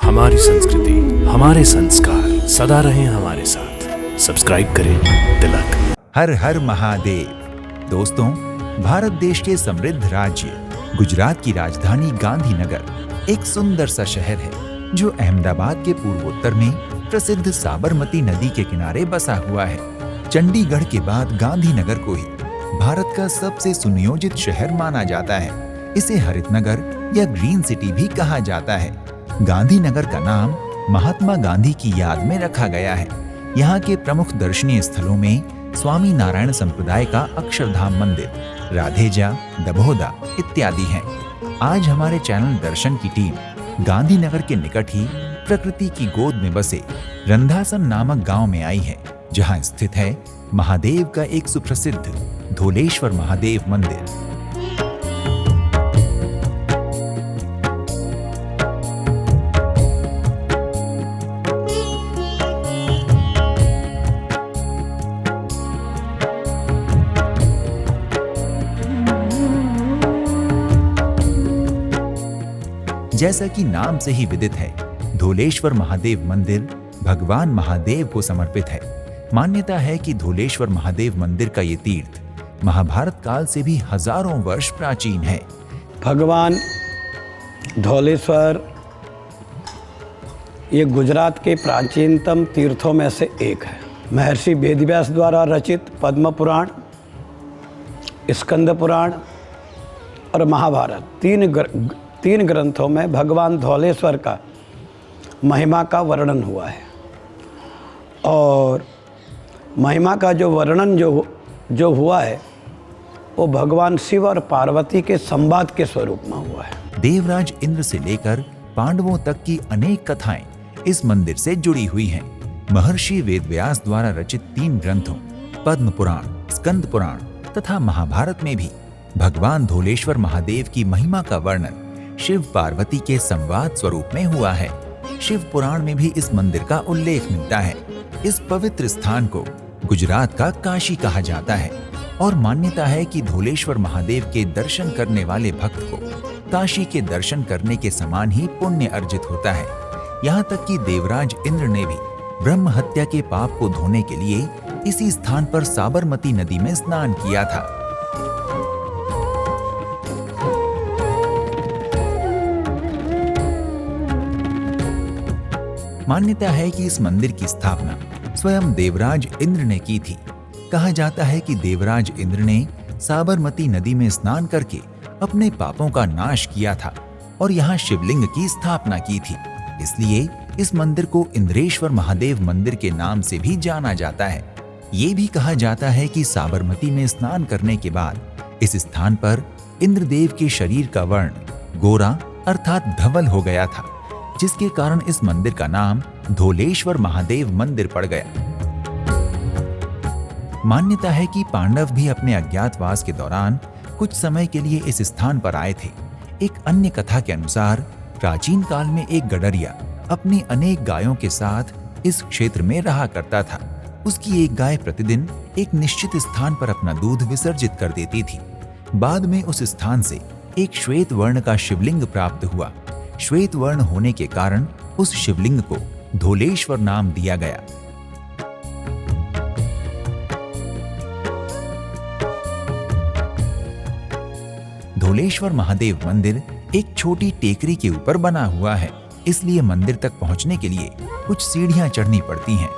हमारी संस्कृति, हमारे संस्कार सदा रहें हमारे साथ। सब्सक्राइब करें तिलक। हर हर महादेव। दोस्तों, भारत देश के समृद्ध राज्य गुजरात की राजधानी गांधीनगर एक सुंदर सा शहर है जो अहमदाबाद के पूर्वोत्तर में प्रसिद्ध साबरमती नदी के किनारे बसा हुआ है। चंडीगढ़ के बाद गांधीनगर को ही भारत का सबसे सुनियोजित शहर माना जाता है। इसे हरित नगर या ग्रीन सिटी भी कहा जाता है। गांधीनगर का नाम महात्मा गांधी की याद में रखा गया है। यहाँ के प्रमुख दर्शनीय स्थलों में स्वामी नारायण संप्रदाय का अक्षरधाम मंदिर, राधेजा, दभोदा इत्यादि हैं। आज हमारे चैनल दर्शन की टीम गांधीनगर के निकट ही प्रकृति की गोद में बसे रंधासन नामक गांव में आई है, जहां स्थित है महादेव का एक सुप्रसिद्ध धोलेश्वर महादेव मंदिर। जैसा कि नाम से ही विदित है, धोलेश्वर महादेव मंदिर भगवान महादेव को समर्पित है। मान्यता है कि धोलेश्वर महादेव मंदिर का ये तीर्थ महाभारत काल से भी हजारों वर्ष प्राचीन है। भगवान धौलेश्वर ये गुजरात के प्राचीनतम तीर्थों में से एक है। महर्षि वेदव्यास द्वारा रचित पद्म पुराण, स्कंद पुराण और महाभारत तीन ग्रंथों में भगवान धौलेश्वर का महिमा का वर्णन हुआ है। और महिमा का जो वर्णन जो हुआ है वो भगवान शिव और पार्वती के संवाद के स्वरूप में हुआ है। देवराज इंद्र से लेकर पांडवों तक की अनेक कथाएं इस मंदिर से जुड़ी हुई हैं। महर्षि वेदव्यास द्वारा रचित 3 ग्रंथों पद्म पुराण, स्कंद पुराण तथा महाभारत में भी भगवान धोलेश्वर महादेव की महिमा का वर्णन शिव पार्वती के संवाद स्वरूप में हुआ है। शिव पुराण में भी इस मंदिर का उल्लेख मिलता है। इस पवित्र स्थान को गुजरात का काशी कहा जाता है और मान्यता है कि धोलेश्वर महादेव के दर्शन करने वाले भक्त को काशी के दर्शन करने के समान ही पुण्य अर्जित होता है। यहाँ तक कि देवराज इंद्र ने भी ब्रह्म हत्या के पाप को धोने के लिए इसी स्थान पर साबरमती नदी में स्नान किया था। मान्यता है कि इस मंदिर की स्थापना स्वयं देवराज इंद्र ने की थी। कहा जाता है कि देवराज इंद्र ने साबरमती नदी में स्नान करके अपने पापों का नाश किया था और यहाँ शिवलिंग की स्थापना की थी। इसलिए इस मंदिर को इंद्रेश्वर महादेव मंदिर के नाम से भी जाना जाता है। ये भी कहा जाता है कि साबरमती में स्नान करने के बाद इस स्थान पर इंद्रदेव के शरीर का वर्ण गोरा अर्थात धवल हो गया था, जिसके कारण इस मंदिर का नाम धोलेश्वर महादेव मंदिर पड़ गया। मान्यता है कि पांडव भी अपने अज्ञातवास के दौरान कुछ समय के लिए इस स्थान पर आए थे। एक अन्य कथा के अनुसार प्राचीन काल में एक गडरिया अपनी अनेक गायों के साथ इस क्षेत्र में रहा करता था। उसकी एक गाय प्रतिदिन एक निश्चित स्थान पर अपना दूध विसर्जित कर देती थी। बाद में उस स्थान से एक श्वेत वर्ण का शिवलिंग प्राप्त हुआ। श्वेत वर्ण होने के कारण उस शिवलिंग को धोलेश्वर नाम दिया गया। धोलेश्वर महादेव मंदिर एक छोटी टेकरी के ऊपर बना हुआ है, इसलिए मंदिर तक पहुंचने के लिए कुछ सीढ़ियां चढ़नी पड़ती हैं।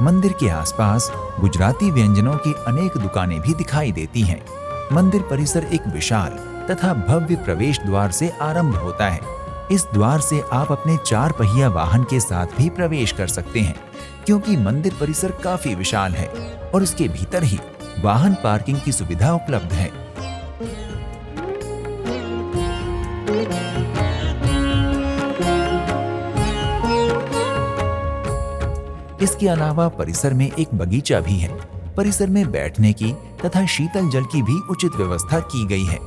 मंदिर के आसपास गुजराती व्यंजनों की अनेक दुकानें भी दिखाई देती हैं। मंदिर परिसर एक विशाल तथा भव्य प्रवेश द्वार से आरंभ होता है। इस द्वार से आप अपने 4 पहिया वाहन के साथ भी प्रवेश कर सकते हैं, क्योंकि मंदिर परिसर काफी विशाल है और इसके भीतर ही वाहन पार्किंग की सुविधा उपलब्ध है। इसके अलावा परिसर में एक बगीचा भी है। परिसर में बैठने की तथा शीतल जल की भी उचित व्यवस्था की गई है।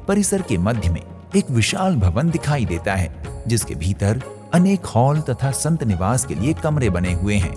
परिसर के मध्य में एक विशाल भवन दिखाई देता है, जिसके भीतर अनेक हॉल तथा संत निवास के लिए कमरे बने हुए हैं।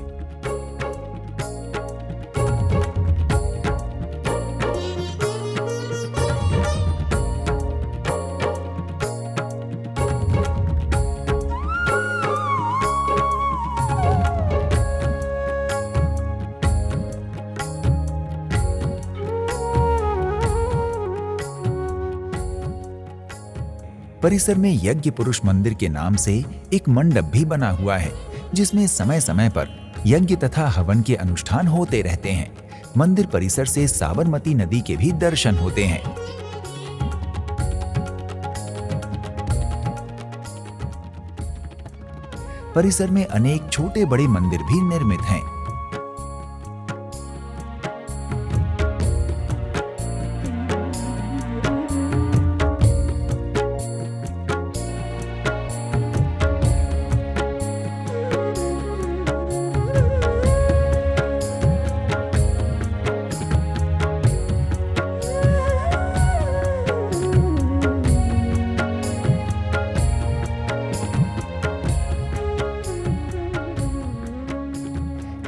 परिसर में यज्ञ पुरुष मंदिर के नाम से एक मंडप भी बना हुआ है, जिसमें समय समय पर यज्ञ तथा हवन के अनुष्ठान होते रहते हैं। मंदिर परिसर से साबरमती नदी के भी दर्शन होते हैं। परिसर में अनेक छोटे बड़े मंदिर भी निर्मित हैं।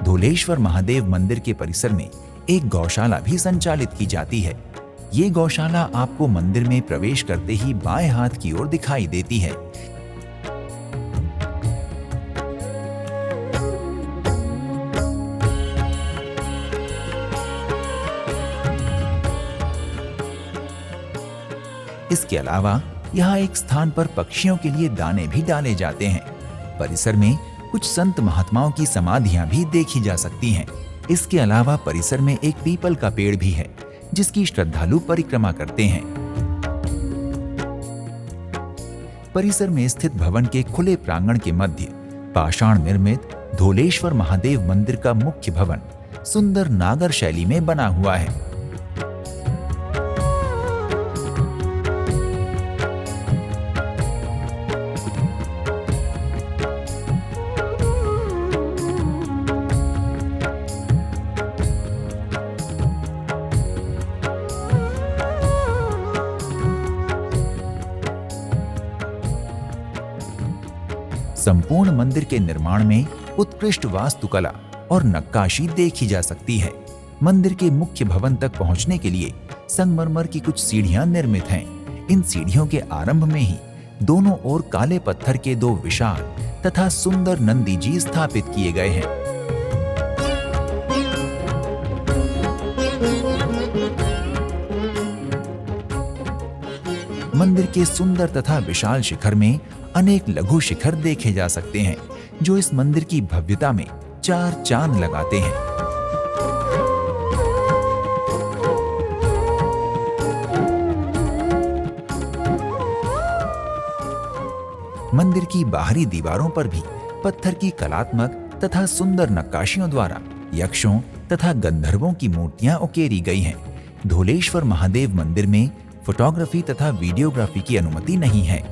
धोलेश्वर महादेव मंदिर के परिसर में एक गौशाला भी संचालित की जाती है। ये गौशाला आपको मंदिर में प्रवेश करते ही बाएं हाथ की ओर दिखाई देती है। इसके अलावा यहाँ एक स्थान पर पक्षियों के लिए दाने भी डाले जाते हैं। परिसर में कुछ संत महात्माओं की समाधियां भी देखी जा सकती हैं। इसके अलावा परिसर में एक पीपल का पेड़ भी है, जिसकी श्रद्धालु परिक्रमा करते हैं। परिसर में स्थित भवन के खुले प्रांगण के मध्य पाषाण निर्मित धोलेश्वर महादेव मंदिर का मुख्य भवन सुंदर नागर शैली में बना हुआ है। संपूर्ण मंदिर के निर्माण में उत्कृष्ट वास्तुकला और नक्काशी देखी जा सकती है। मंदिर के मुख्य भवन तक पहुंचने के लिए संगमरमर की कुछ सीढ़ियां निर्मित हैं। इन सीढ़ियों के आरंभ में ही दोनों ओर काले पत्थर के दो विशाल तथा सुंदर नंदी जी स्थापित किए गए हैं। मंदिर के सुंदर तथा विशाल शिखर में अनेक लघु शिखर देखे जा सकते हैं, जो इस मंदिर की भव्यता में चार चांद लगाते हैं। मंदिर की बाहरी दीवारों पर भी पत्थर की कलात्मक तथा सुंदर नक्काशियों द्वारा यक्षों तथा गंधर्वों की मूर्तियां उकेरी गई हैं। धोलेश्वर महादेव मंदिर में फोटोग्राफी तथा वीडियोग्राफी की अनुमति नहीं है।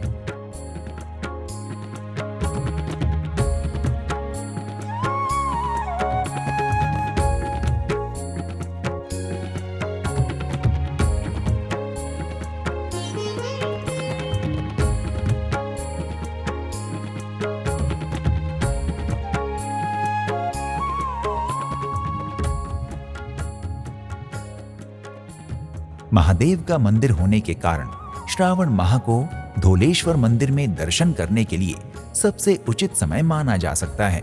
महादेव का मंदिर होने के कारण श्रावण माह को धोलेश्वर मंदिर में दर्शन करने के लिए सबसे उचित समय माना जा सकता है।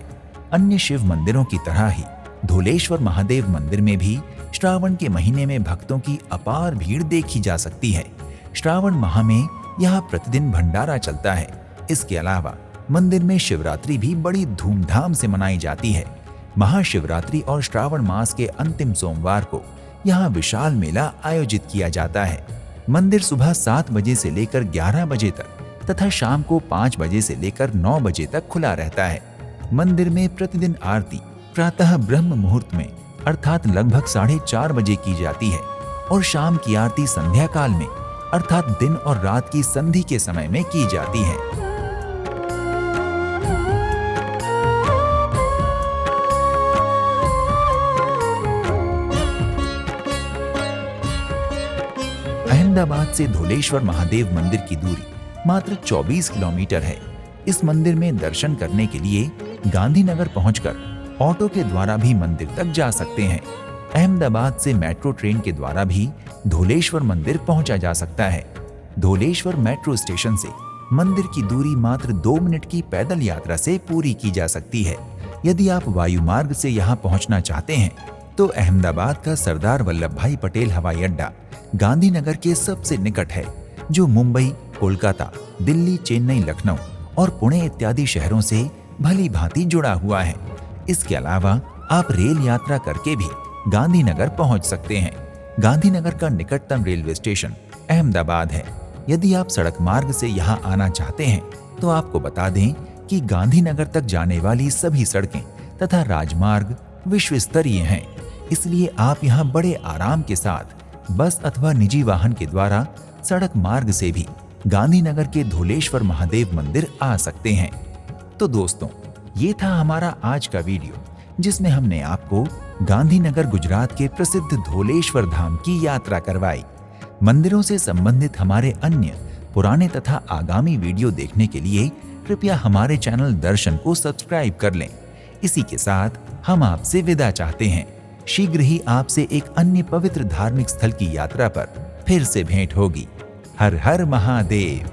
अन्य शिव मंदिरों की तरह ही धोलेश्वर महादेव मंदिर में भी श्रावण के महीने में भक्तों की अपार भीड़ देखी जा सकती है। श्रावण माह में यहाँ प्रतिदिन भंडारा चलता है। इसके अलावा मंदिर में शिवरात्रि भी बड़ी धूमधाम से मनाई जाती है। महाशिवरात्रि और श्रावण मास के अंतिम सोमवार को यहाँ विशाल मेला आयोजित किया जाता है। मंदिर सुबह 7 बजे से लेकर 11 बजे तक तथा शाम को 5 बजे से लेकर 9 बजे तक खुला रहता है। मंदिर में प्रतिदिन आरती प्रातः ब्रह्म मुहूर्त में अर्थात लगभग 4:30 बजे की जाती है और शाम की आरती संध्या काल में अर्थात दिन और रात की संधि के समय में की जाती है। अहमदाबाद से धोलेश्वर महादेव मंदिर की दूरी मात्र 24 किलोमीटर है। इस मंदिर में दर्शन करने के लिए गांधीनगर पहुंचकर ऑटो के द्वारा भी मंदिर तक जा सकते हैं। अहमदाबाद से मेट्रो ट्रेन के द्वारा भी धोलेश्वर मंदिर पहुंचा जा सकता है। धोलेश्वर मेट्रो स्टेशन से मंदिर की दूरी मात्र 2 मिनट की पैदल यात्रा से पूरी की जा सकती है। यदि आप वायु मार्ग से यहाँ पहुंचना चाहते हैं तो अहमदाबाद का सरदार वल्लभ भाई पटेल हवाई अड्डा गांधीनगर के सबसे निकट है, जो मुंबई कोलकाता, दिल्ली, चेन्नई, लखनऊ और पुणे इत्यादि शहरों से भली भांति जुड़ा हुआ है। इसके अलावा आप रेल यात्रा करके भी गांधीनगर पहुंच सकते हैं। गांधीनगर का निकटतम रेलवे स्टेशन अहमदाबाद है। यदि आप सड़क मार्ग से यहां आना चाहते हैं तो आपको बता दें कि गांधीनगर तक जाने वाली सभी सड़कें तथा राजमार्ग विश्व स्तरीय हैं। इसलिए आप यहां बड़े आराम के साथ बस अथवा निजी वाहन के द्वारा सड़क मार्ग से भी गांधीनगर के धौलेश्वर महादेव मंदिर आ सकते हैं। तो दोस्तों, ये था हमारा आज का वीडियो, जिसमें हमने आपको गांधीनगर गुजरात के प्रसिद्ध धौलेश्वर धाम की यात्रा करवाई। मंदिरों से संबंधित हमारे अन्य पुराने तथा आगामी वीडियो देखने के लिए कृपया हमारे चैनल दर्शन को सब्सक्राइब कर लें। इसी के साथ हम आपसे विदा चाहते हैं। शीघ्र ही आपसे एक अन्य पवित्र धार्मिक स्थल की यात्रा पर फिर से भेंट होगी। हर हर महादेव।